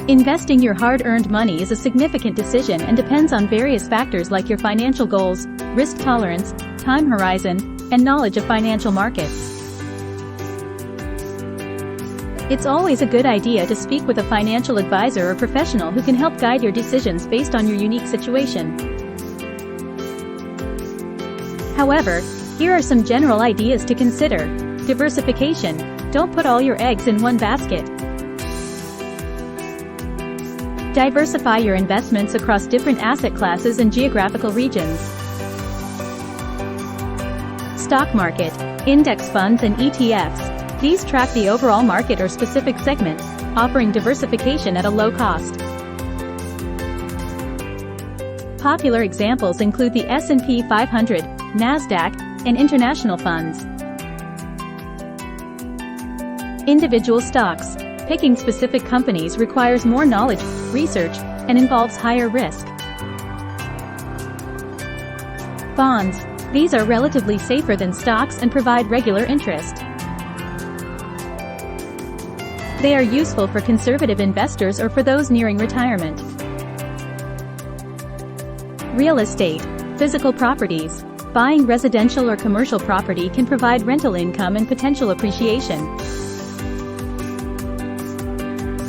Investing your hard-earned money is a significant decision and depends on various factors like your financial goals, risk tolerance, time horizon, and knowledge of financial markets. It's always a good idea to speak with a financial advisor or professional who can help guide your decisions based on your unique situation. However, here are some general ideas to consider. Diversification. Don't put all your eggs in one basket. Diversify your investments across different asset classes and geographical regions. Stock market, index funds and ETFs. These track the overall market or specific segment, offering diversification at a low cost. Popular examples include the S&P 500, NASDAQ, and international funds. Individual stocks. Picking specific companies requires more knowledge, research, and involves higher risk. Bonds. These are relatively safer than stocks and provide regular interest. They are useful for conservative investors or for those nearing retirement. Real estate. Physical properties. Buying residential or commercial property can provide rental income and potential appreciation.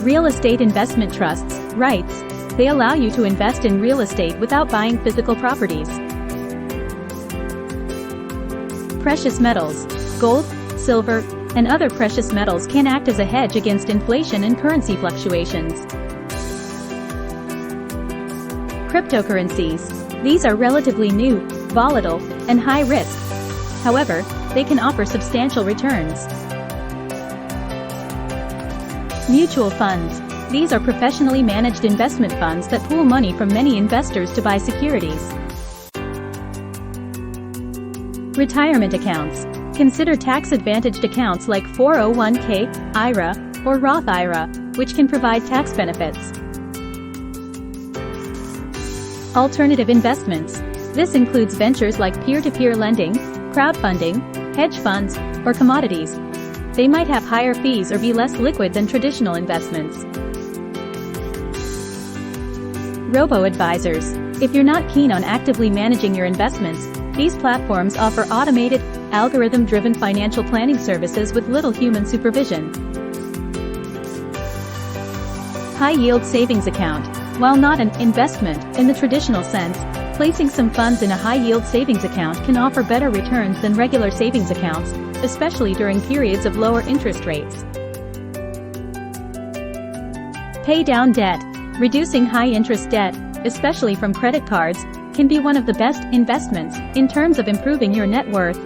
Real estate investment trusts, REITs. They allow you to invest in real estate without buying physical properties. Precious metals. Gold, silver, and other precious metals can act as a hedge against inflation and currency fluctuations. Cryptocurrencies. These are relatively new, volatile, and high risk. However, they can offer substantial returns. Mutual funds. These are professionally managed investment funds that pool money from many investors to buy securities. Retirement accounts. Consider tax-advantaged accounts like 401k, IRA, or Roth IRA, which can provide tax benefits. Alternative investments. This includes ventures like peer-to-peer lending, crowdfunding, hedge funds, or commodities. They might have higher fees or be less liquid than traditional investments. Robo-advisors. If you're not keen on actively managing your investments, these platforms offer automated, algorithm-driven financial planning services with little human supervision. High-yield savings account. While not an investment in the traditional sense, placing some funds in a high-yield savings account can offer better returns than regular savings accounts, especially during periods of lower interest rates. Pay down debt. Reducing high-interest debt, especially from credit cards, can be one of the best investments in terms of improving your net worth